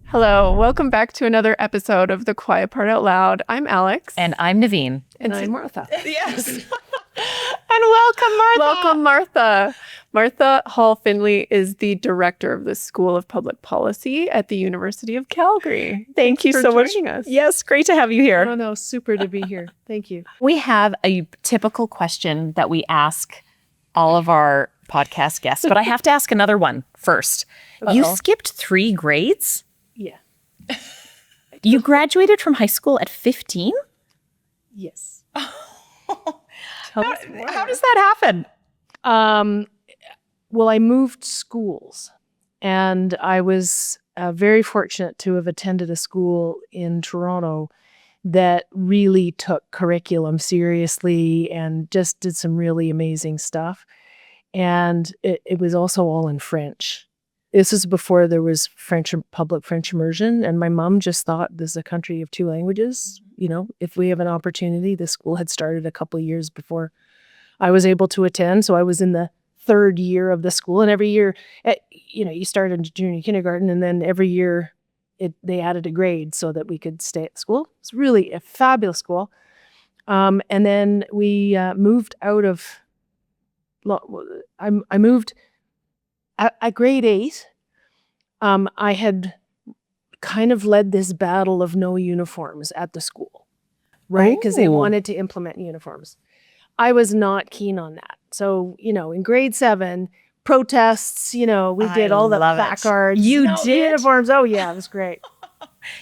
Hello, welcome back to another episode of The Quiet Part Out Loud. I'm Alex. And I'm Nuvyn. And I'm Martha. Yes. And welcome, Martha. Welcome, Martha. Martha Hall Findlay is the director of the School of Public Policy at the University of Calgary. Thank you for so much. joining us. Yes, great to have you here. Oh, no, super to be here. Thank you. We have a typical question that we ask all of our podcast guests, but I have to ask another one first. You skipped 3 grades? Yeah. You graduated from high school at 15? Yes. How does that happen? Well, I moved schools, and I was very fortunate to have attended a school in Toronto that really took curriculum seriously and just did some really amazing stuff. And it was also all in French. This is before there was public French immersion, and my mom just thought this is a country of 2 languages. You know, if we have an opportunity, the school had started a couple of years before I was able to attend. So I was in the 3rd year of the school, and every year, you start in junior kindergarten, and then every year they added a grade so that we could stay at school. It's really a fabulous school. And then we moved out of. I moved. At grade 8, I had kind of led this battle of no uniforms at the school, right? Because they wanted to implement uniforms. I was not keen on that. So, in grade 7, protests, we did all the placards. You did? Uniforms. Oh, yeah, it was great.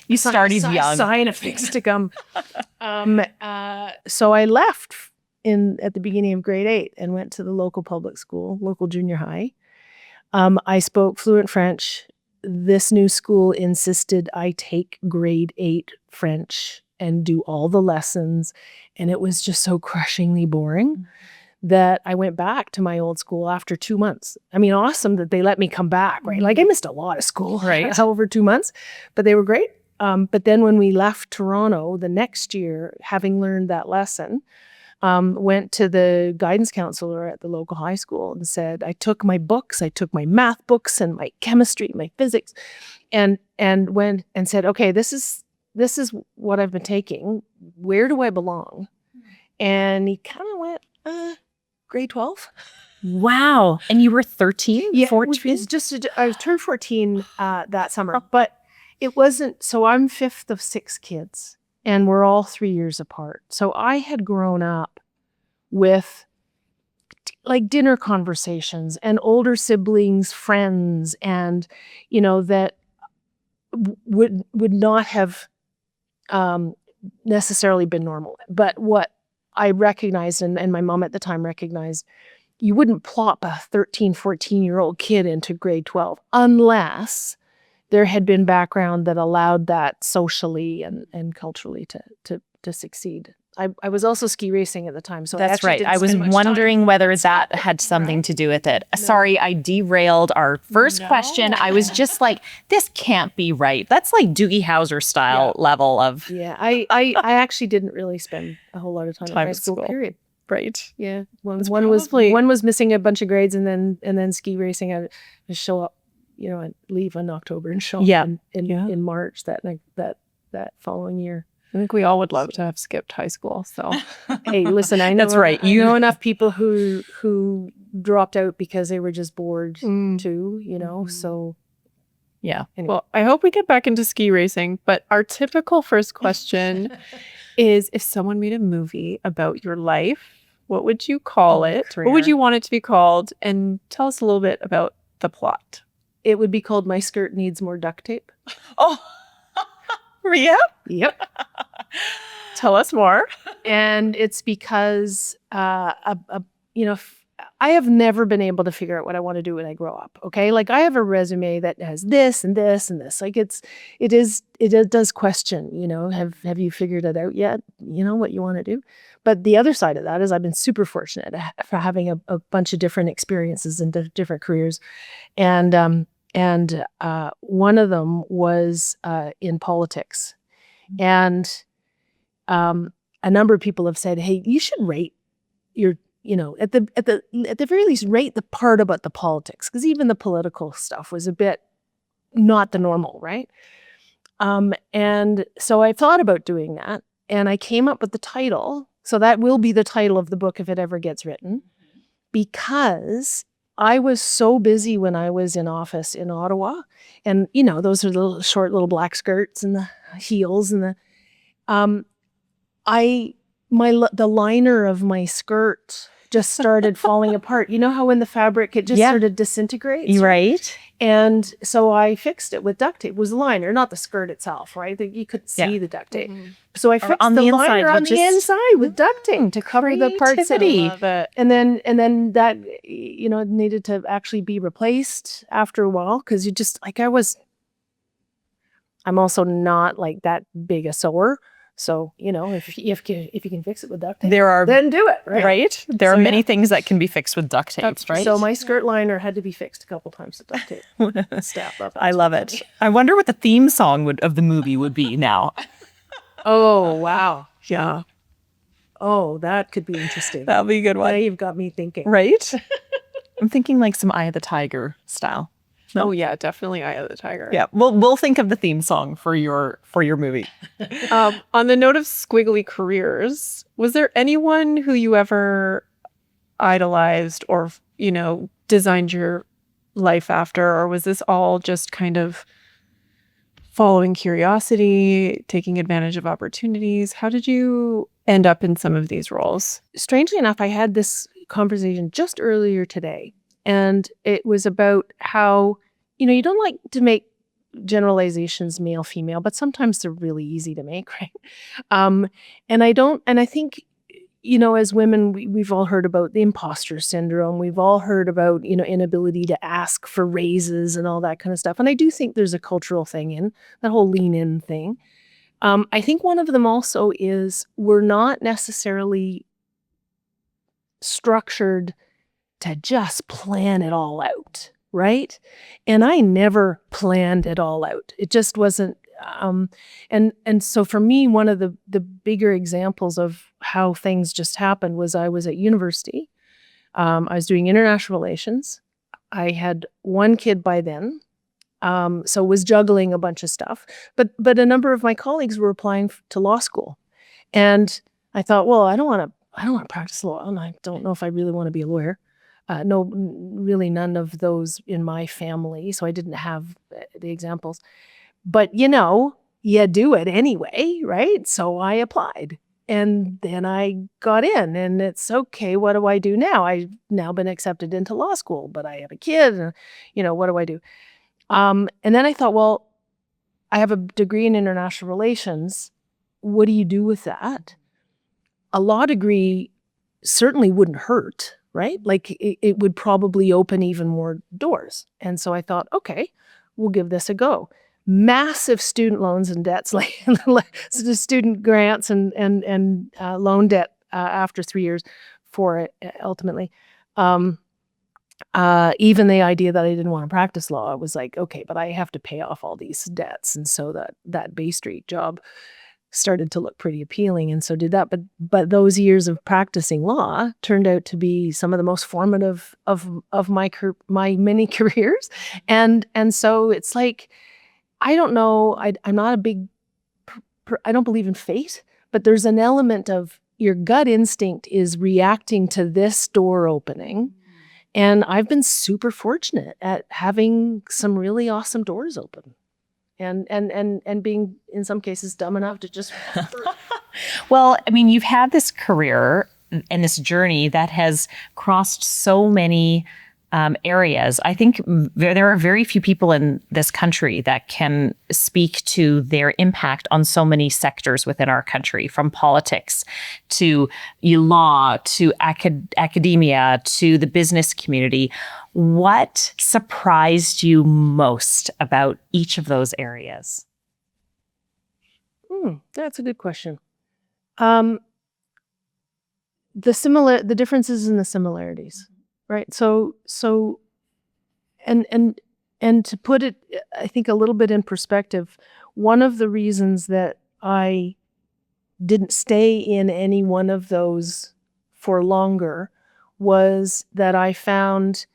You started young. Sign of things to come. So I left at the beginning of grade 8 and went to the local public school, local junior high. I spoke fluent French. This new school insisted I take grade 8 French and do all the lessons. And it was just so crushingly boring that I went back to my old school after 2 months. I mean, awesome that they let me come back, right? Like I missed a lot of school over 2 months, but they were great. But then when we left Toronto the next year, having learned that lesson, went to the guidance counselor at the local high school and said, I took my books, I took my math books and my chemistry, my physics, and went and said, okay, this is what I've been taking. Where do I belong? And he kind of went, grade 12. Wow. And you were 13? Yeah, 14? it's just, I was turned 14 that summer, but it wasn't, so I'm 5th of 6 kids. And we're all 3 years apart. So I had grown up with like dinner conversations and older siblings, friends, and, that would not have necessarily been normal. But what I recognized, and my mom at the time recognized, you wouldn't plop a 13, 14-year-old kid into grade 12 unless there had been background that allowed that socially and culturally to succeed. I was also ski racing at the time. So that's right. I was wondering whether that had something to do with it. No. Sorry, I derailed our first question. I was just like, this can't be right. That's like Doogie Howser style level of... Yeah, I actually didn't really spend a whole lot of time in high school, period. Right. Yeah. One was missing a bunch of grades, and then ski racing, I would show up, I'd leave in October and show up in March that following year. I think we all would love to have skipped high school. So, hey, listen, I know that's right. You know enough people who dropped out because they were just bored too. So yeah. Anyway. Well, I hope we get back into ski racing. But our typical first question is: if someone made a movie about your life, what would you call it? Career. What would you want it to be called? And tell us a little bit about the plot. It would be called My Skirt Needs More Duct Tape. Oh, yeah? Yep. Tell us more. And it's because, I have never been able to figure out what I want to do when I grow up. Okay. Like I have a resume that has this and this and this. Like it does question, have you figured it out yet? What you want to do. But the other side of that is I've been super fortunate for having a bunch of different experiences and different careers. And one of them was in politics. And a number of people have said, hey, you should rate your at the very least, rate the part about the politics, because even the political stuff was a bit not the normal, right? And so I thought about doing that, and I came up with the title. So that will be the title of the book if it ever gets written, because I was so busy when I was in office in Ottawa, and those are the short little black skirts and the heels and the liner of my skirt just started falling apart. You know how when the fabric, it just sort of disintegrates? Right. And so I fixed it with duct tape. It was a liner, not the skirt itself, right? You could see the duct tape. Mm-hmm. So I fixed the liner on the inside with duct tape to cover the parts that and then that, it needed to actually be replaced after a while, because you just, I'm also not like that big a sewer. So, if you can fix it with duct tape, then do it, right? Right? There are many things that can be fixed with duct tape, right? So my skirt liner had to be fixed a couple times with duct tape. Staff up. I love it. I wonder what the theme song of the movie would be now. Oh, wow. Yeah. Oh, that could be interesting. That'll be a good one. Now you've got me thinking. Right? I'm thinking like some Eye of the Tiger style. No? Oh yeah, definitely Eye of the Tiger. Yeah, we'll think of the theme song for your movie. On the note of squiggly careers, was there anyone who you ever idolized or designed your life after, or was this all just kind of following curiosity, taking advantage of opportunities? How did you end up in some of these roles? Strangely enough, I had this conversation just earlier today, and it was about how you don't like to make generalizations male female, but sometimes they're really easy to make, right? And I think as women, we've all heard about the imposter syndrome. We've all heard about inability to ask for raises and all that kind of stuff. And I do think there's a cultural thing in that whole lean in thing. I think one of them also is we're not necessarily structured to just plan it all out, right? And I never planned it all out. It just wasn't. And so for me, one of the bigger examples of how things just happened was I was at university. I was doing international relations. I had one kid by then, so was juggling a bunch of stuff. But a number of my colleagues were applying to law school, and I thought, well, I don't want to practice law, and I don't know if I really want to be a lawyer. No, really none of those in my family, so I didn't have the examples. But, you do it anyway, right? So I applied, and then I got in, and it's okay, what do I do now? I've now been accepted into law school, but I have a kid, and, what do I do? And then I thought, well, I have a degree in international relations. What do you do with that? A law degree certainly wouldn't hurt, right? Like it would probably open even more doors. And so I thought, okay, we'll give this a go. Massive student loans and debts, like student grants and loan debt after 3 years for it ultimately. Even the idea that I didn't want to practice law, I was like, okay, but I have to pay off all these debts. And so that Bay Street job started to look pretty appealing, and so did that. But those years of practicing law turned out to be some of the most formative of my many careers, and so it's like, I don't know, I'm not a big, I don't believe in fate, but there's an element of your gut instinct is reacting to this door opening, and I've been super fortunate at having some really awesome doors open. And being in some cases dumb enough to just Well, I mean, you've had this career and this journey that has crossed so many areas. I think there are very few people in this country that can speak to their impact on so many sectors within our country, from politics to law to academia to the business community. What surprised you most about each of those areas? That's a good question. The differences and the similarities, right? So and to put it, I think, a little bit in perspective, one of the reasons that I didn't stay in any one of those for longer was that I found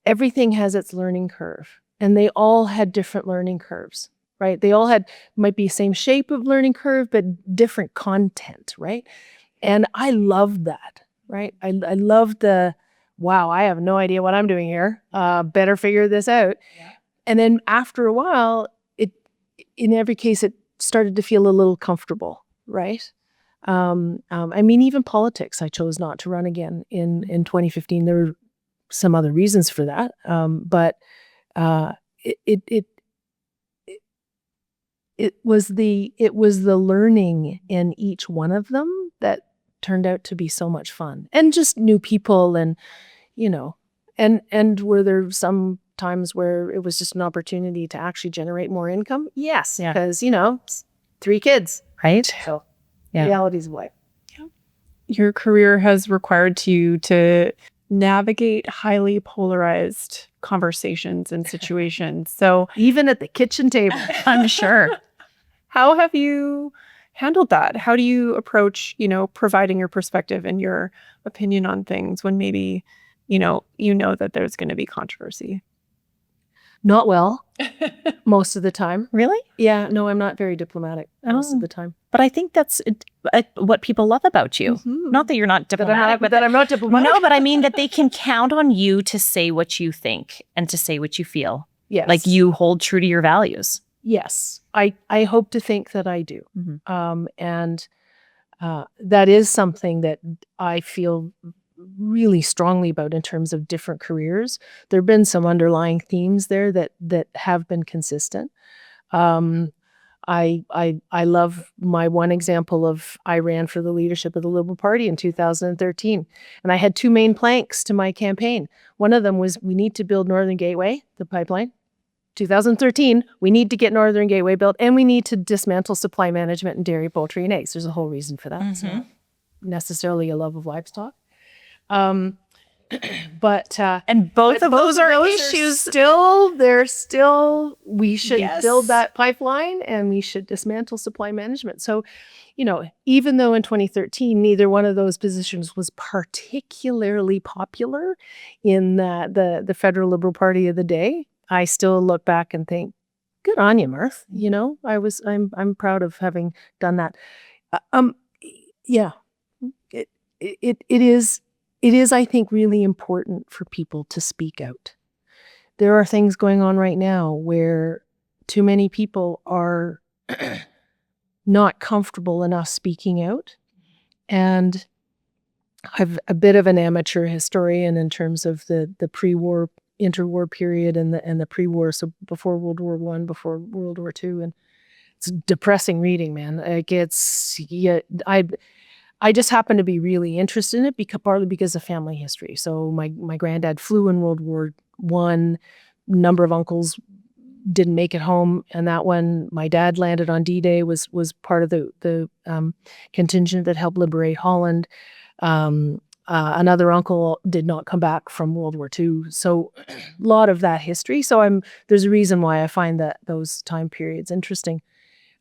everything has its learning curve, and they all had different learning curves, right? They all had, might be same shape of learning curve, but different content, right? And I loved that, right? I loved the, wow, I have no idea what I'm doing here. Better figure this out. Yeah. And then after a while, in every case, it started to feel a little comfortable, right? I mean, even politics, I chose not to run again in 2015. There were some other reasons for that, but it was the learning in each one of them that turned out to be so much fun, and just new people, and and were there some times where it was just an opportunity to actually generate more income? Yes, because it's 3 kids, Right. so realities of life. Your career has required you to navigate highly polarized conversations and situations. So Even at the kitchen table. I'm sure. how have you handled that? How do you approach, providing your perspective and your opinion on things when maybe, you know that there's going to be controversy? Not well, most of the time. Really? Yeah, no, I'm not very diplomatic most of the time. But I think that's what people love about you. Mhm. Not that you're not diplomatic, but that I'm not diplomatic. no, but I mean that they can count on you to say what you think and to say what you feel. Yes. Like you hold true to your values. Yes, I hope to think that I do. Mhm. And that is something that I feel really strongly about in terms of different careers. There have been some underlying themes there that have been consistent. I love my one example of, I ran for the leadership of the Liberal Party in 2013, and I had 2 main planks to my campaign. One of them was, we need to build Northern Gateway, the pipeline. 2013, we need to get Northern Gateway built, and we need to dismantle supply management in dairy, poultry, and eggs. There's a whole reason for that. It's not necessarily a love of livestock. But And both of those are issues. We should Yes. build that pipeline, and we should dismantle supply management. So, even though in 2013, neither one of those positions was particularly popular in the federal Liberal Party of the day, I still look back and think, good on you, Mirth. I'm proud of having done that. Yeah, it is, I think, really important for people to speak out. There are things going on right now where too many people are not comfortable enough speaking out. And I'm a bit of an amateur historian in terms of the pre-war, interwar period, and the pre-war, so before World War I, before World War II. And it's depressing reading, man. Like, I just happen to be really interested in it, partly because of family history. So my granddad flew in World War I. Number of uncles didn't make it home, and that one, my dad landed on D-Day, was part of the contingent that helped liberate Holland. Another uncle did not come back from World War II. So a lot of that history. So there's a reason why I find those time periods interesting.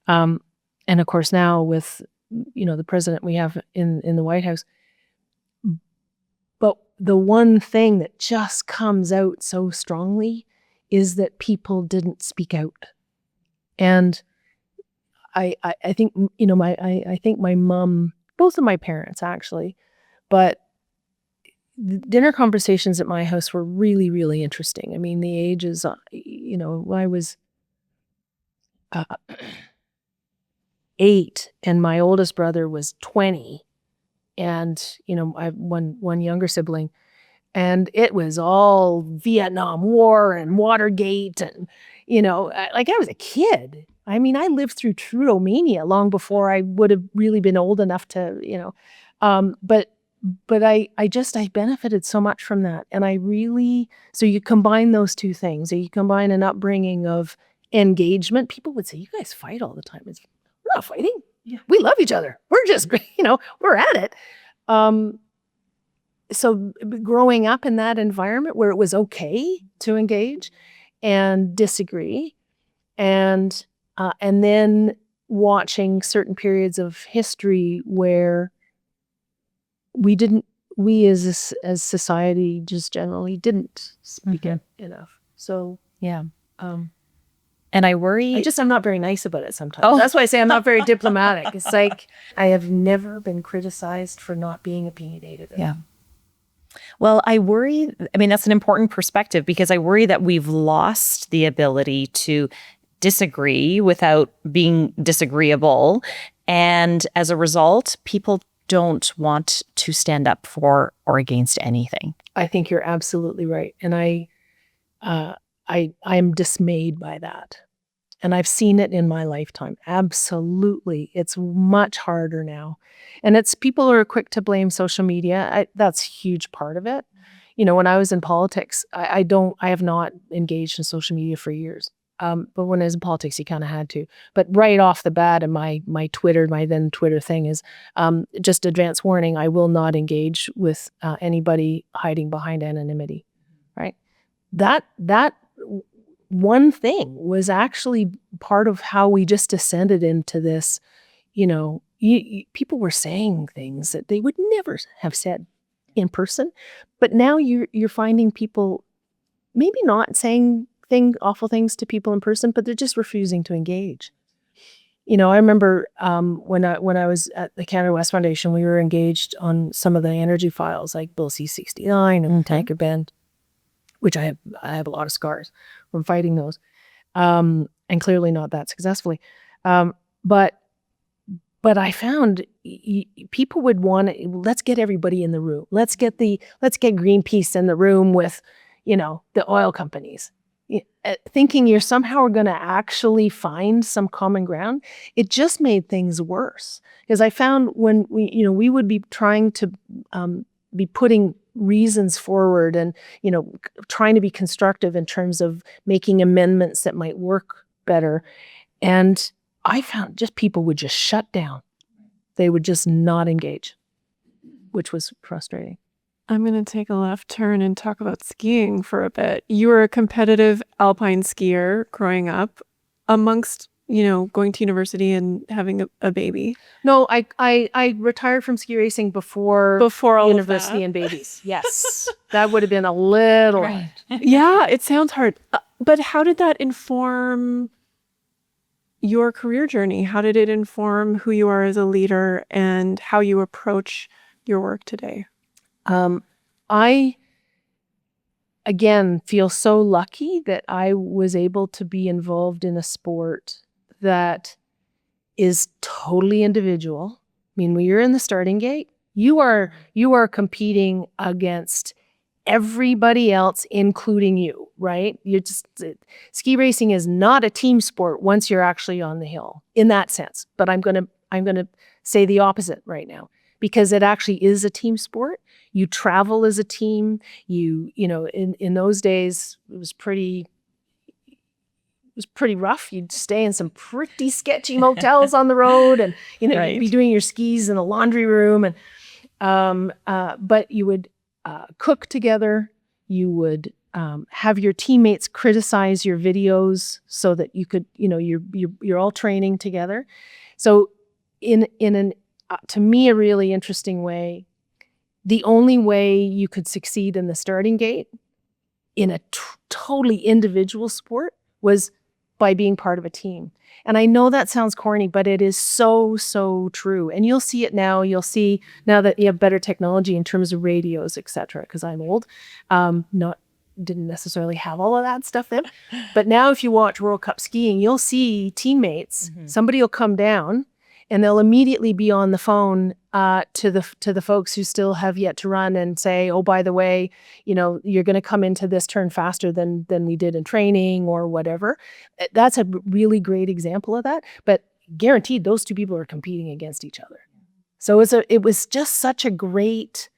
And of course now with the president we have in the White House. But the one thing that just comes out so strongly is that people didn't speak out. And I think, I think my mom, both of my parents actually, but the dinner conversations at my house were really, really interesting. I mean, the ages, I was 8 and my oldest brother was 20, and I have one younger sibling, and it was all Vietnam War and Watergate, and like, I was a kid. I mean, I lived through Trudeau mania long before I would have really been old enough to but I benefited so much from that, and so you combine those two things. So you combine an upbringing of engagement. People would say, "You guys fight all the time." We're not fighting. Yeah. We love each other. We're just, we're at it. So growing up in that environment where it was okay to engage and disagree, and then watching certain periods of history where we didn't we as society just generally didn't speak it enough. So Yeah. um, And I worry. I'm not very nice about it sometimes. Oh. That's why I say I'm not very diplomatic. It's like I have never been criticized for not being opinionated. Yeah. Well, I worry, I mean, that's an important perspective because I worry that we've lost the ability to disagree without being disagreeable. And as a result, people don't want to stand up for or against anything. I think you're absolutely right. And I'm dismayed by that. And I've seen it in my lifetime. Absolutely. It's much harder now. And it's people are quick to blame social media. That's a huge part of it. You know, when I was in politics, I have not engaged in social media for years. But when I was in politics, you kind of had to. But right off the bat, and my then Twitter thing is just advance warning, I will not engage with anybody hiding behind anonymity, right? That one thing was actually part of how we just descended into this, you know, people were saying things that they would never have said in person. But now you're finding people maybe not saying awful things to people in person, but they're just refusing to engage. You know, I remember when I was at the Canada West Foundation, we were engaged on some of the energy files like Bill C-69 and Tanker Bend, which I have a lot of scars from fighting those, and clearly not that successfully. But I found people would want to, let's get everybody in the room. Let's get Greenpeace in the room with, you know, the oil companies, thinking you're somehow going to actually find some common ground. It just made things worse because I found when we would be trying to be putting reasons forward and, you know, trying to be constructive in terms of making amendments that might work better. And I found just people would just shut down. They would just not engage, which was frustrating. I'm going to take a left turn and talk about skiing for a bit. You were a competitive alpine skier growing up amongst, you know, going to university and having a baby. No, I retired from ski racing before all university and babies. Yes. That would have been a little Right. Yeah, it sounds hard. But how did that inform your career journey? How did it inform who you are as a leader and how you approach your work today? I, again, feel so lucky that I was able to be involved in a sport that is totally individual. I mean, when you're in the starting gate, you are competing against everybody else, including you, right? Ski racing is not a team sport once you're actually on the hill in that sense. But I'm going to say the opposite right now, because it actually is a team sport. You travel as a team. You know, in those days, it was pretty rough. You'd stay in some pretty sketchy motels on the road, and, you know, Right. You'd be doing your skis in a laundry room, and but you would cook together. You would have your teammates criticize your videos so that you could, you know, you're all training together. So in an to me, a really interesting way, the only way you could succeed in the starting gate in a totally individual sport was by being part of a team. And I know that sounds corny, but it is so, so true. And you'll see it now. You'll see now that you have better technology in terms of radios, et cetera, because I'm old. Didn't necessarily have all of that stuff then. But now if you watch World Cup skiing, you'll see teammates, somebody will come down and they'll immediately be on the phone to the folks who still have yet to run and say, oh, by the way, you know, you're going to come into this turn faster than we did in training or whatever. That's a really great example of that. But guaranteed, those two people are competing against each other. So it was just such a great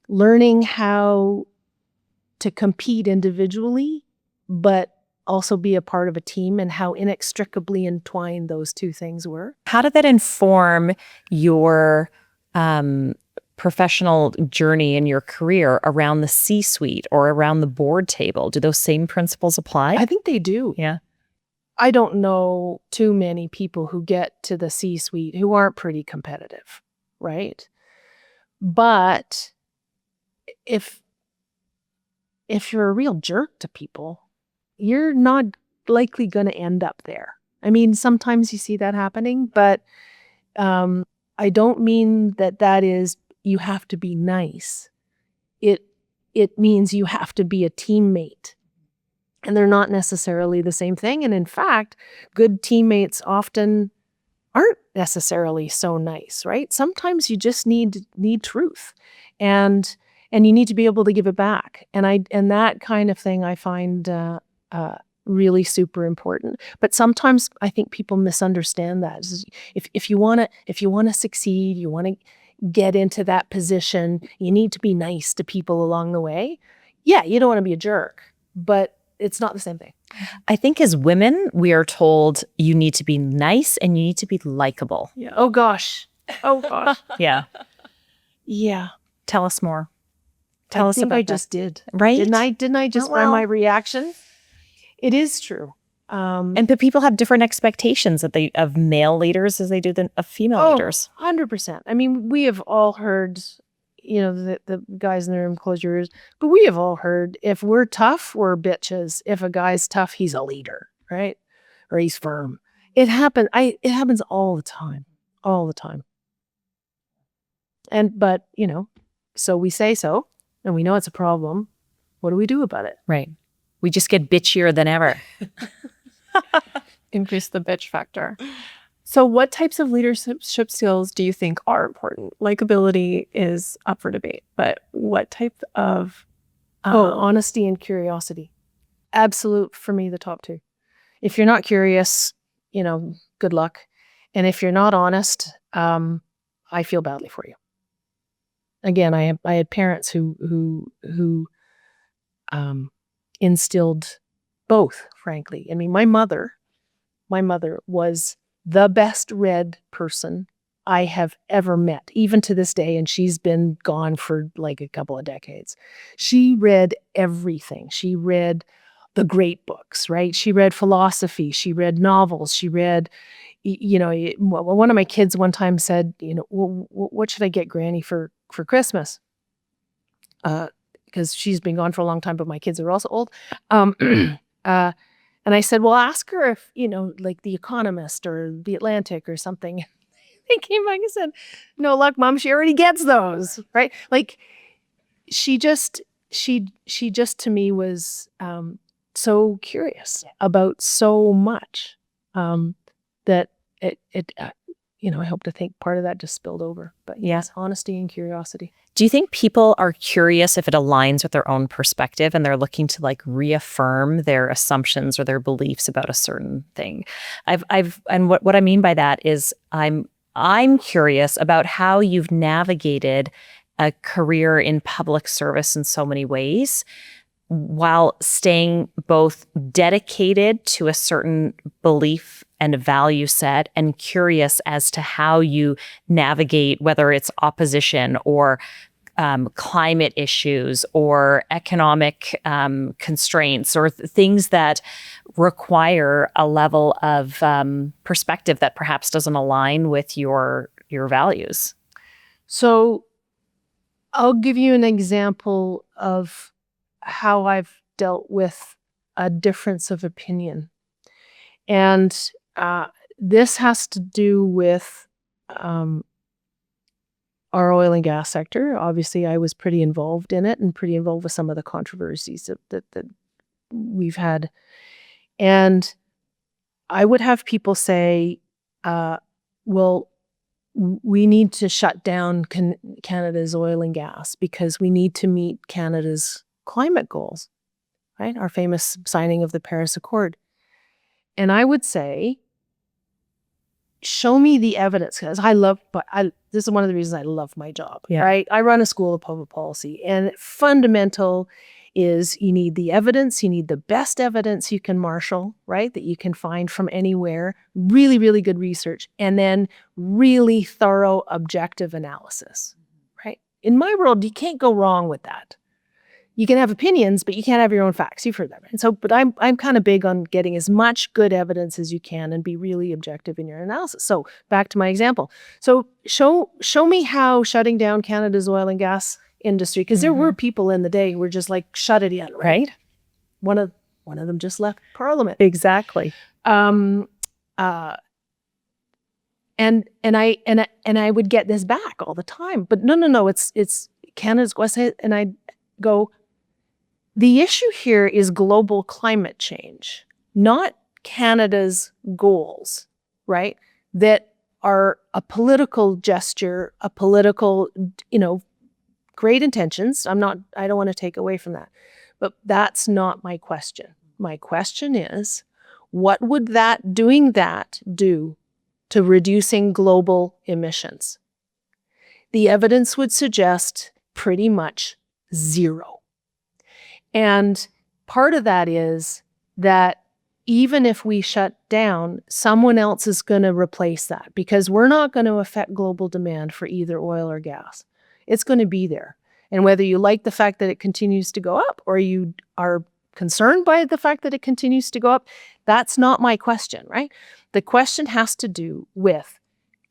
learning how to compete individually, but also be a part of a team, and how inextricably entwined those two things were. How did that inform your professional journey in your career around the C-suite or around the board table? Do those same principles apply? I think they do. Yeah. I don't know too many people who get to the C-suite who aren't pretty competitive, right? But if you're a real jerk to people, you're not likely going to end up there. I mean, sometimes you see that happening, but I don't mean that is you have to be nice. It means you have to be a teammate. And they're not necessarily the same thing. And in fact, good teammates often aren't necessarily so nice, right? Sometimes you just need truth. And you need to be able to give it back. And that kind of thing I find really super important. But sometimes I think people misunderstand that. If you want to succeed, you want to get into that position, you need to be nice to people along the way. Yeah, you don't want to be a jerk, but it's not the same thing. I think as women, we are told you need to be nice and you need to be likable. Yeah. Oh gosh. Yeah. Yeah. Tell us more. Tell us about I that. just did. Right? Didn't I just by my reaction? It is true. But people have different expectations of male leaders as they do of female leaders. 100%. I mean, we have all heard, the guys in the room, close your ears, but we have all heard if we're tough, we're bitches. If a guy's tough, he's a leader, right? Or he's firm. It happens. It happens all the time. All the time. But so we say so, and we know it's a problem. What do we do about it? Right. We just get bitchier than ever. Increase the bitch factor. So what types of leadership skills do you think are important? Likability is up for debate, but what type of... honesty and curiosity. Absolute, for me, the top two. If you're not curious, good luck. And if you're not honest, I feel badly for you. Again, I had parents who instilled both, frankly. I mean, my mother was the best read person I have ever met, even to this day, and she's been gone for like a couple of decades. She read everything. She read the great books, right? She read philosophy. She read novels. She read, one of my kids one time said, what should I get Granny for Christmas? Because she's been gone for a long time, but my kids are also old. And I said, well, ask her if, like The Economist or The Atlantic or something. They came back and said, no luck, Mom, she already gets those, right? Like she just to me was so curious about so much that I hope to think part of that just spilled over. But yes, honesty and curiosity. Do you think people are curious if it aligns with their own perspective and they're looking to reaffirm their assumptions or their beliefs about a certain thing? And what I mean by that is I'm curious about how you've navigated a career in public service in so many ways while staying both dedicated to a certain belief and value set and curious as to how you navigate, whether it's opposition or climate issues or economic constraints or things that require a level of perspective that perhaps doesn't align with your values. So I'll give you an example of how I've dealt with a difference of opinion. And this has to do with our oil and gas sector. Obviously, I was pretty involved in it and pretty involved with some of the controversies that we've had. And I would have people say, well, we need to shut down Canada's oil and gas because we need to meet Canada's climate goals, right? Our famous signing of the Paris Accord. And I would say, show me the evidence, because this is one of the reasons I love my job, right? I run a school of public policy, and fundamental is you need the evidence, you need the best evidence you can marshal, right? That you can find from anywhere, really, really good research, and then really thorough objective analysis, right? In my world, you can't go wrong with that. You can have opinions, but you can't have your own facts. You've heard that, right? So, but I'm kind of big on getting as much good evidence as you can and be really objective in your analysis. So back to my example. So show me how shutting down Canada's oil and gas industry, because there were people in the day who were just like, shut it in, right? One of them just left Parliament. Exactly. And I would get this back all the time, but no, it's Canada's West, and I go, the issue here is global climate change, not Canada's goals, right? That are a political gesture, a political, great intentions. I don't want to take away from that, but that's not my question. My question is, what would doing that do to reducing global emissions? The evidence would suggest pretty much zero. And part of that is that even if we shut down, someone else is going to replace that, because we're not going to affect global demand for either oil or gas. It's going to be there. And whether you like the fact that it continues to go up or you are concerned by the fact that it continues to go up, that's not my question, right? The question has to do with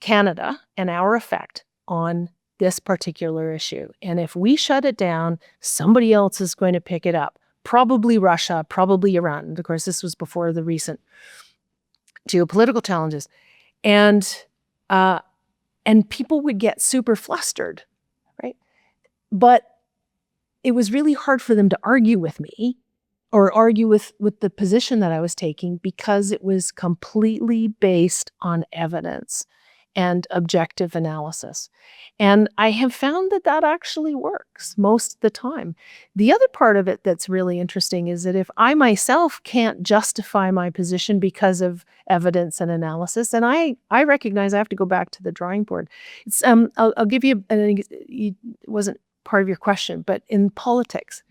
Canada and our effect on this particular issue. And if we shut it down, somebody else is going to pick it up. Probably Russia, probably Iran. And of course, this was before the recent geopolitical challenges. And people would get super flustered, right? But it was really hard for them to argue with me or argue with the position that I was taking, because it was completely based on evidence and objective analysis. And I have found that actually works most of the time. The other part of it that's really interesting is that if I myself can't justify my position because of evidence and analysis, and I recognize I have to go back to the drawing board. It's I'll give you it wasn't part of your question, but in politics,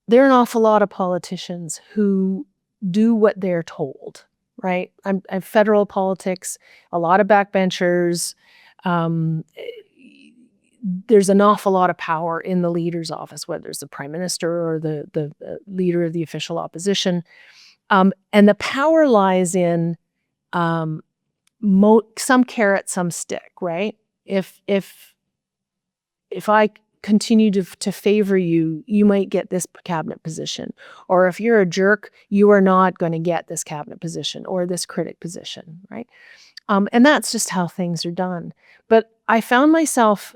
there are an awful lot of politicians who do what they're told. Right? I'm federal politics, a lot of backbenchers. There's an awful lot of power in the leader's office, whether it's the prime minister or the leader of the official opposition. And the power lies in some carrot, some stick, right? If I continue to favor you, you might get this cabinet position. Or if you're a jerk, you are not going to get this cabinet position or this critic position, right? And that's just how things are done. But I found myself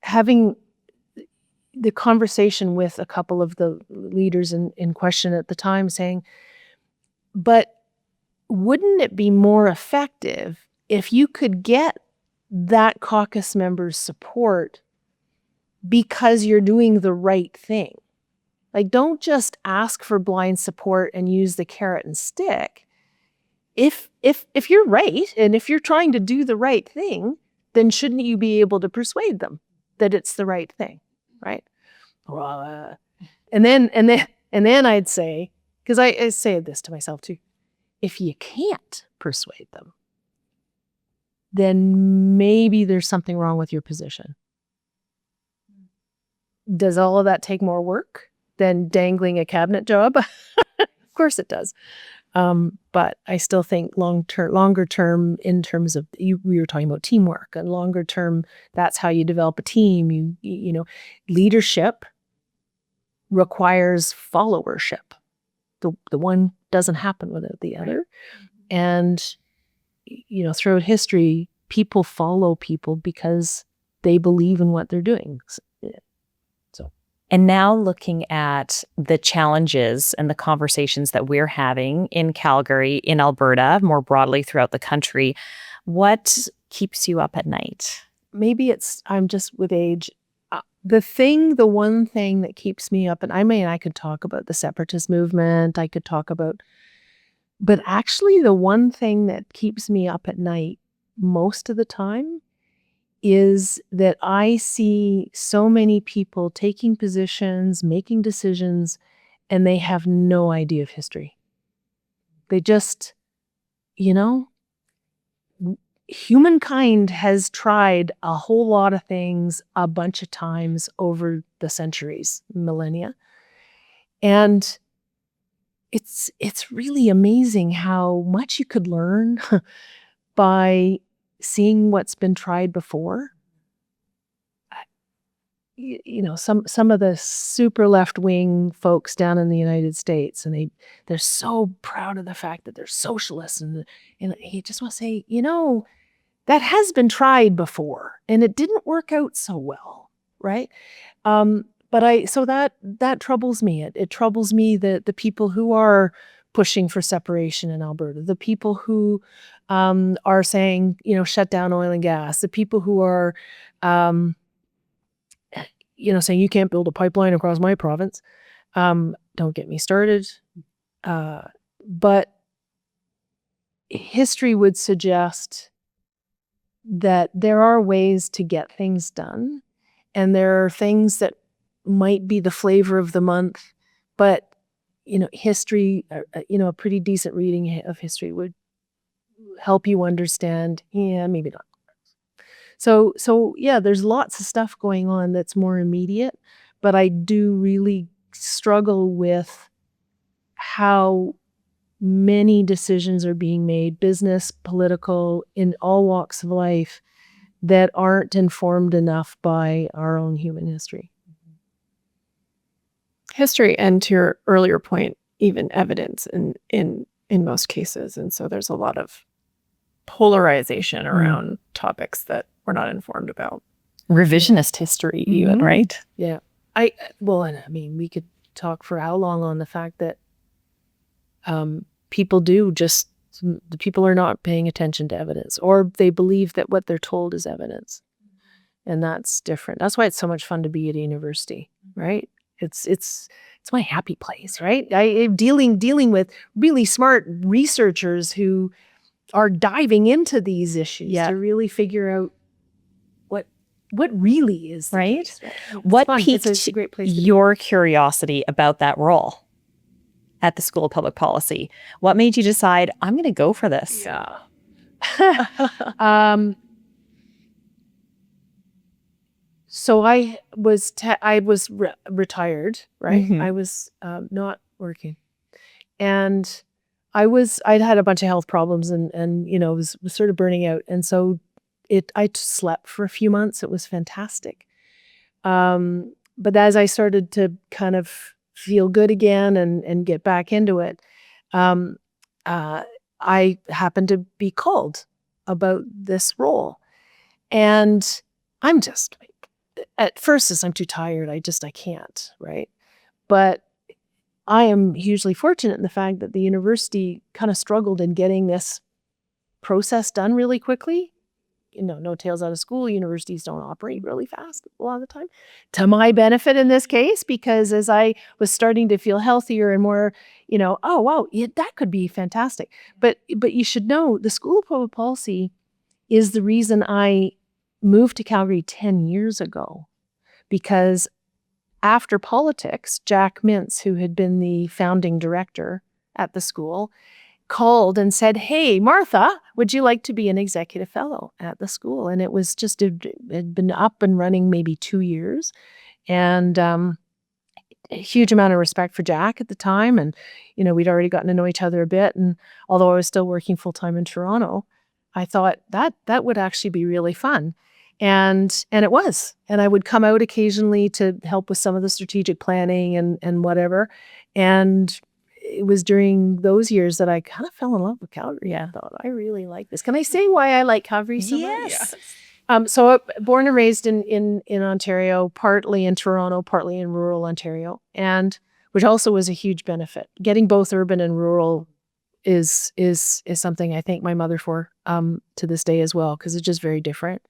having the conversation with a couple of the leaders in question at the time, saying, but wouldn't it be more effective if you could get that caucus member's support because you're doing the right thing? Like, don't just ask for blind support and use the carrot and stick. If you're right, and if you're trying to do the right thing, then shouldn't you be able to persuade them that it's the right thing, right? Well, and then I'd say, because I say this to myself too, if you can't persuade them, then maybe there's something wrong with your position. Does all of that take more work than dangling a cabinet job? Of course it does. But I still think longer term, in terms of, we were talking about teamwork, and longer term, that's how you develop a team. You know, leadership requires followership. The one doesn't happen without the other. And, throughout history, people follow people because they believe in what they're doing. And now looking at the challenges and the conversations that we're having in Calgary, in Alberta, more broadly throughout the country, what keeps you up at night? Maybe I'm just with age. The one thing that keeps me up, and I could talk about the separatist movement, but actually the one thing that keeps me up at night most of the time is that I see so many people taking positions, making decisions, and they have no idea of history. They just, humankind has tried a whole lot of things a bunch of times over the centuries, millennia. And it's really amazing how much you could learn by seeing what's been tried before. some of the super left-wing folks down in the United States, and they're so proud of the fact that they're socialists, and you just want to say, that has been tried before, and it didn't work out so well, right? So that troubles me. It troubles me that the people who are pushing for separation in Alberta, the people who are saying, shut down oil and gas, the people who are saying you can't build a pipeline across my province. Don't get me started. But history would suggest that there are ways to get things done, and there are things that might be the flavor of the month, but history, a pretty decent reading of history would help you understand, maybe not. So yeah, there's lots of stuff going on that's more immediate, but I do really struggle with how many decisions are being made, business, political, in all walks of life, that aren't informed enough by our own human history. History, and to your earlier point, even evidence in most cases. And so there's a lot of polarization around topics that we're not informed about. Revisionist history, even, right? Yeah. We could talk for how long on the fact that the people are not paying attention to evidence, or they believe that what they're told is evidence. And that's different. That's why it's so much fun to be at a university, right? It's my happy place, right? I'm dealing with really smart researchers who are diving into these issues to really figure out what really is right. Case, right? What fun. piqued it's a great place your curiosity about that role at the School of Public Policy? What made you decide, I'm going to go for this? Yeah. So I was retired, right? Mhm. I was not working, and I'd had a bunch of health problems, and was sort of burning out, and so I slept for a few months. It was fantastic. But as I started to kind of feel good again and get back into it, I happened to be called about this role, and I'm just, at first, as I'm too tired, I can't, right? But I am hugely fortunate in the fact that the university kind of struggled in getting this process done really quickly. No tails out of school. Universities don't operate really fast a lot of the time. To my benefit in this case, because as I was starting to feel healthier and more, oh wow, that could be fantastic. But you should know, the School of Public Policy is the reason I moved to Calgary 10 years ago, because after politics, Jack Mintz, who had been the founding director at the school, called and said, "Hey, Martha, would you like to be an executive fellow at the school?" And it was just, it had been up and running maybe 2 years. And a huge amount of respect for Jack at the time. And, we'd already gotten to know each other a bit. And although I was still working full-time in Toronto, I thought that would actually be really fun. And it was. And I would come out occasionally to help with some of the strategic planning and whatever. And it was during those years that I kind of fell in love with Calgary. I thought, I really like this. Can I say why I like Calgary so much? Yes. So born and raised in Ontario, partly in Toronto, partly in rural Ontario, and which also was a huge benefit. Getting both urban and rural is something I thank my mother for to this day as well, because it's just very different.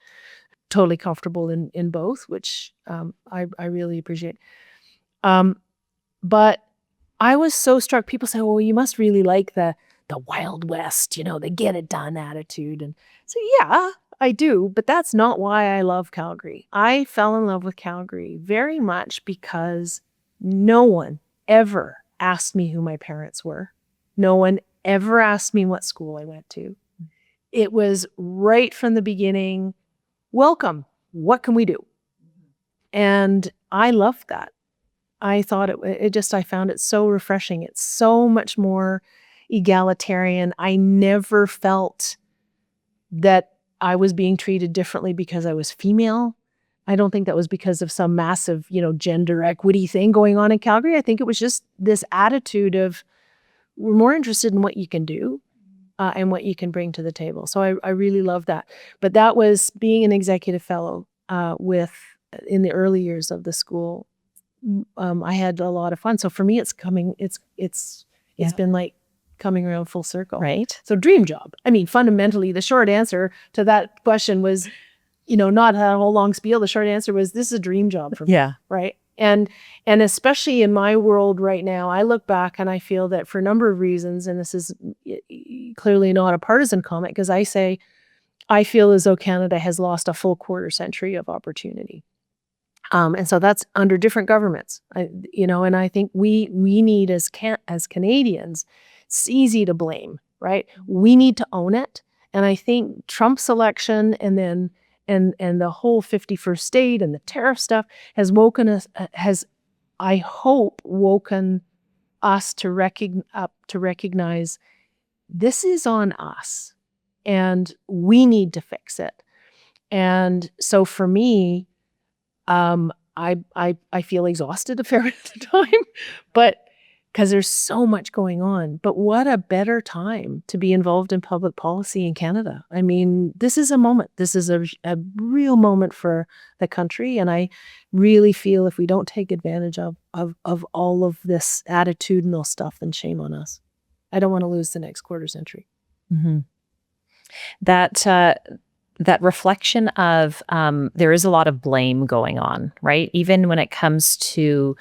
Totally comfortable in both, which I really appreciate. But I was so struck. People say, "Well, you must really like the Wild West, the get it done attitude." And so, yeah, I do. But that's not why I love Calgary. I fell in love with Calgary very much because no one ever asked me who my parents were. No one ever asked me what school I went to. It was right from the beginning, welcome, what can we do? And I loved that. I thought I found it so refreshing. It's so much more egalitarian. I never felt that I was being treated differently because I was female. I don't think that was because of some massive, gender equity thing going on in Calgary. I think it was just this attitude of we're more interested in what you can do and what you can bring to the table. So I really love that. But that was being an executive fellow in the early years of the school. I had a lot of fun. So for me, it's been like coming around full circle. Right. So dream job. I mean, fundamentally, the short answer to that question was, not a whole long spiel. The short answer was, this is a dream job for me. Yeah. Right. And especially in my world right now, I look back and I feel that for a number of reasons, and this is clearly not a partisan comment, because I feel as though Canada has lost a full quarter century of opportunity. And so that's under different governments, and I think we need as Canadians, it's easy to blame, right? We need to own it. And I think Trump's election and then and the whole 51st state and the tariff stuff has I hope woken us to recognize this is on us and we need to fix it. And so for me, I feel exhausted a fair bit of the time, but because there's so much going on. But what a better time to be involved in public policy in Canada. I mean, this is a moment. This is a real moment for the country. And I really feel if we don't take advantage of all of this attitudinal stuff, then shame on us. I don't want to lose the next quarter century. Mm-hmm. That reflection of there is a lot of blame going on, right? Even when it comes to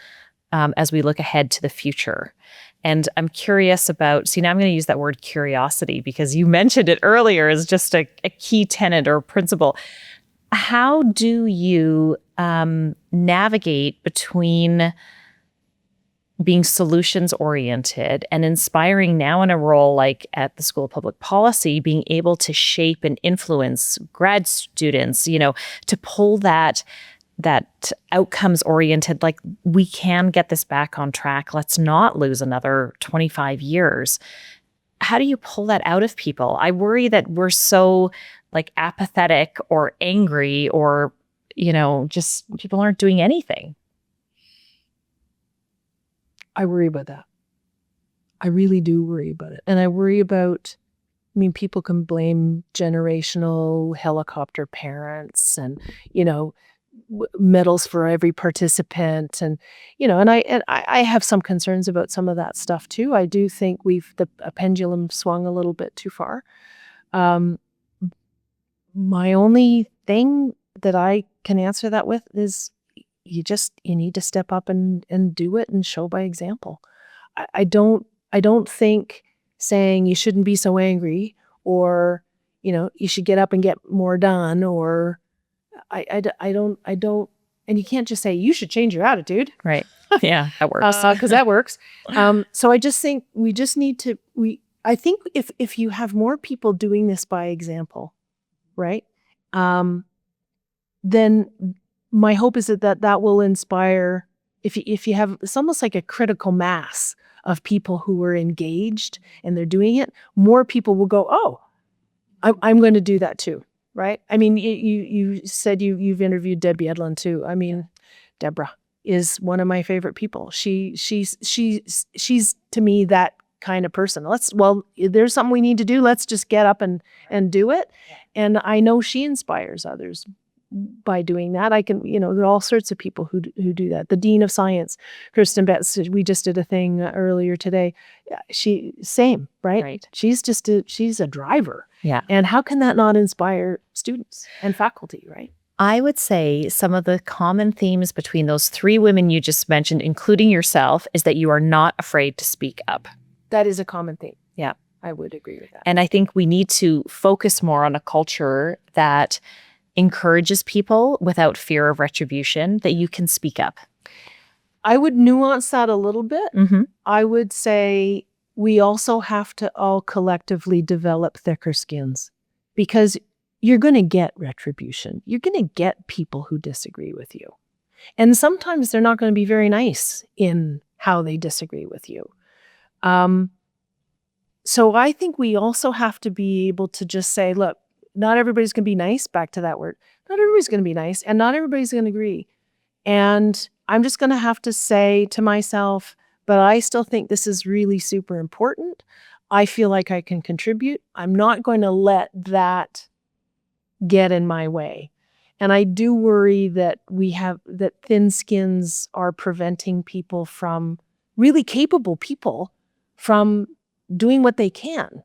as we look ahead to the future. And I'm curious about, now I'm going to use that word curiosity because you mentioned it earlier as just a key tenet or principle. How do you navigate between being solutions oriented and inspiring now in a role like at the School of Public Policy, being able to shape and influence grad students, to pull that outcomes oriented, like we can get this back on track. Let's not lose another 25 years. How do you pull that out of people? I worry that we're so like apathetic or angry or, just people aren't doing anything. I worry about that. I really do worry about it. And I worry about, people can blame generational helicopter parents and, medals for every participant. And, and I have some concerns about some of that stuff too. I do think a pendulum swung a little bit too far. My only thing that I can answer that with is you need to step up and do it and show by example. I don't think saying you shouldn't be so angry or, you should get up and get more done or I don't, and you can't just say you should change your attitude. Right. Yeah, that works. Because that works. So I just think we just need to, I think if you have more people doing this by example, right? Then my hope is that will inspire, if you have, it's almost like a critical mass of people who are engaged and they're doing it, more people will go, oh, I'm going to do that too. Right. I mean, you said you've interviewed Debbie Edlin too. I mean, Deborah is one of my favorite people. She's to me that kind of person. There's something we need to do. Let's just get up and do it. And I know she inspires others by doing that. I can, there are all sorts of people who do that. The Dean of Science, Kirsten Betts, we just did a thing earlier today. Same, right? Right. She's a driver. Yeah. And how can that not inspire students and faculty, right? I would say some of the common themes between those three women you just mentioned, including yourself, is that you are not afraid to speak up. That is a common theme. Yeah. I would agree with that. And I think we need to focus more on a culture that encourages people without fear of retribution, that you can speak up. I would nuance that a little bit. Mm-hmm. I would say we also have to all collectively develop thicker skins because you're going to get retribution. You're going to get people who disagree with you. And sometimes they're not going to be very nice in how they disagree with you. So I think we also have to be able to just say, look, not everybody's going to be nice, back to that word. Not everybody's going to be nice, and not everybody's going to agree. And I'm just going to have to say to myself, but I still think this is really super important. I feel like I can contribute. I'm not going to let that get in my way. And I do worry that that thin skins are preventing people from, really capable people, from doing what they can.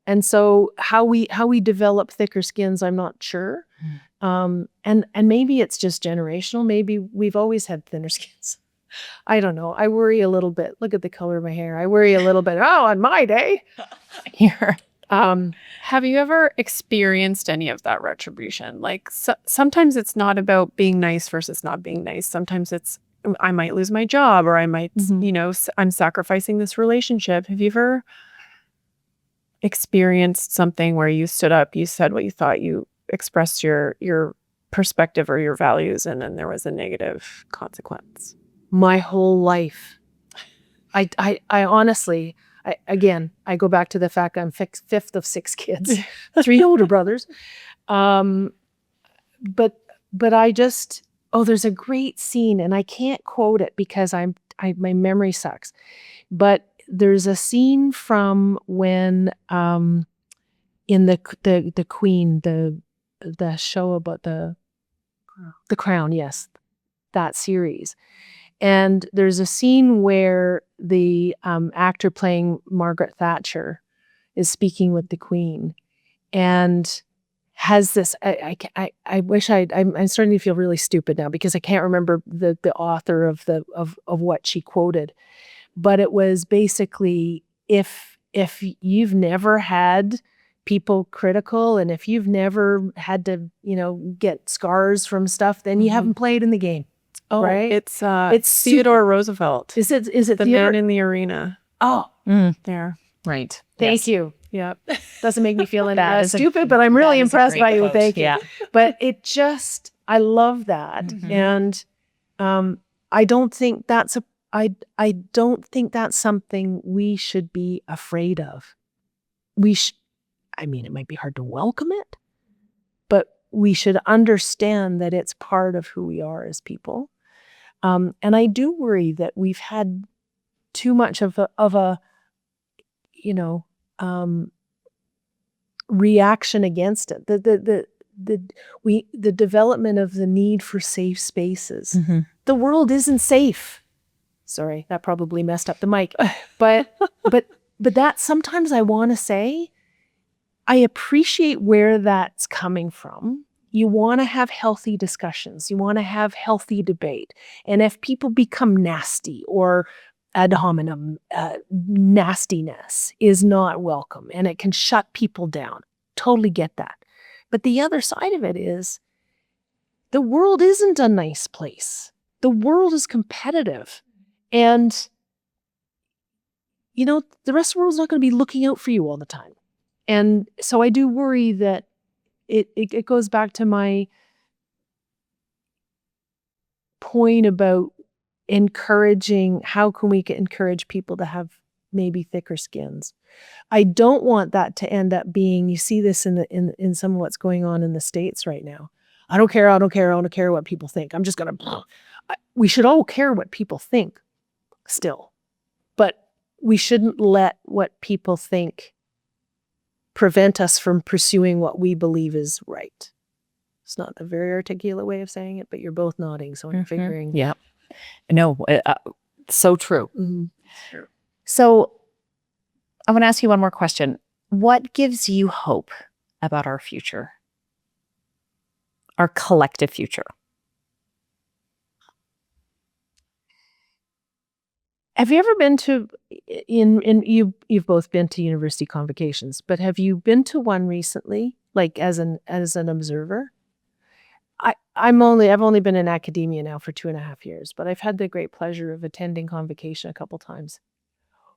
And so how we develop thicker skins, I'm not sure. And maybe it's just generational. Maybe we've always had thinner skins. I don't know. I worry a little bit. Look at the color of my hair. I worry a little bit. Oh, on my day. Here. Have you ever experienced any of that retribution? Like sometimes it's not about being nice versus not being nice. Sometimes it's, I might lose my job, or I might, I'm sacrificing this relationship. Have you ever experienced something where you stood up, you said what you thought, you expressed your perspective or your values, and then there was a negative consequence? My whole life. I honestly, I go back to the fact I'm fifth of 6 kids, 3 older brothers. But I just, there's a great scene, and I can't quote it because my memory sucks. But there's a scene from when in the Queen, the show about the Crown, yes, that series. And there's a scene where the actor playing Margaret Thatcher is speaking with the Queen, and has this. I wish I'm starting to feel really stupid now because I can't remember the author of what she quoted, but it was basically, if you've never had people critical, and if you've never had to get scars from stuff, then you haven't played in the game. Oh, right? It's Theodore Roosevelt. Is it The Man in the Arena? Oh, there. Right. Thank you. Yep. Doesn't make me feel That stupid, but I'm really impressed by you. quote. Thank you. Yeah. But it just, I love that. And I don't think that's I don't think that's something we should be afraid of. I mean, it might be hard to welcome it, but we should understand that it's part of who we are as people. And I do worry that we've had too much of a reaction against it. The development of the need for safe spaces. The world isn't safe. Sorry, that probably messed up the mic. But that sometimes I want to say, I appreciate where that's coming from. You want to have healthy discussions. You want to have healthy debate. And if people become nasty or ad hominem, nastiness is not welcome, and it can shut people down. Totally get that. But the other side of it is, the world isn't a nice place. The world is competitive. And, the rest of the world's not going to be looking out for you all the time. And so I do worry that it goes back to my point about encouraging, how can we encourage people to have maybe thicker skins? I don't want that to end up being, you see this in some of what's going on in the States right now. I don't care what people think. I'm just going to, we should all care what people think still, but we shouldn't let what people think prevent us from pursuing what we believe is right. It's not a very articulate way of saying it, but you're both nodding, so I'm figuring. Yeah. No, so true. True. So I want to ask you one more question. What gives you hope about our future? Our collective future? Have you ever been to, you've both been to university convocations, but have you been to one recently, like as an observer? I've only been in academia now for 2.5 years, but I've had the great pleasure of attending convocation a couple times.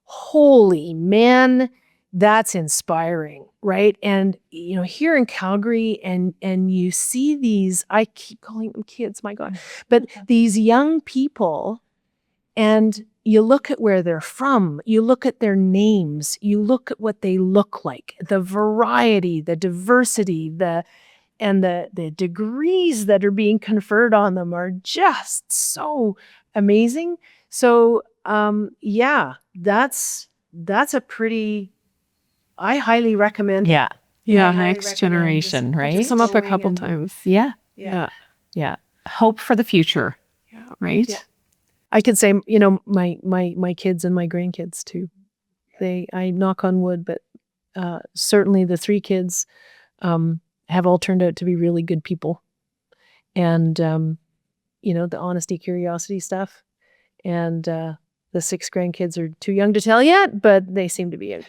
Holy man, that's inspiring, right? And here in Calgary, and you see these, I keep calling them kids, my God, but these young people, And you look at where they're from, you look at their names, you look at what they look like, the variety, the diversity, the degrees that are being conferred on them are just so amazing. So yeah, that's a pretty, I highly recommend. Yeah. Yeah. I highly Next recommend generation, just right? Come up a going couple and- times. Yeah. Yeah. Yeah. Hope for the future. Yeah. Right? Yeah. I could say, my kids and my grandkids too. I knock on wood, but certainly the 3 kids have all turned out to be really good people. And, the honesty, curiosity stuff. And the 6 grandkids are too young to tell yet, but they seem to be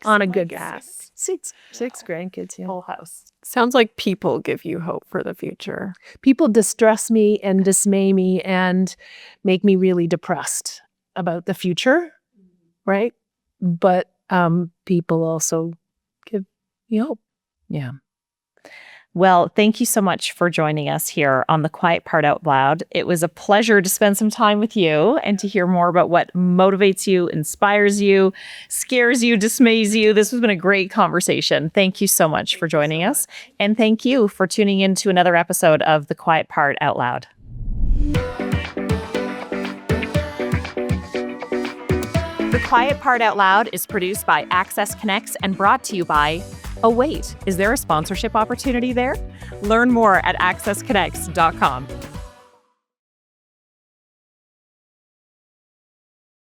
on a good path. 6 grandkids, yeah. Whole house. Sounds like people give you hope for the future. People distress me and dismay me and make me really depressed about the future, right? But people also give me hope. Yeah. Well, thank you so much for joining us here on The Quiet Part Out Loud. It was a pleasure to spend some time with you and to hear more about what motivates you, inspires you, scares you, dismays you. This has been a great conversation. Thank you so much for joining us. And thank you for tuning in to another episode of The Quiet Part Out Loud. The Quiet Part Out Loud is produced by Access Connects and brought to you by Oh, wait, is there a sponsorship opportunity there? Learn more at accessconnects.com.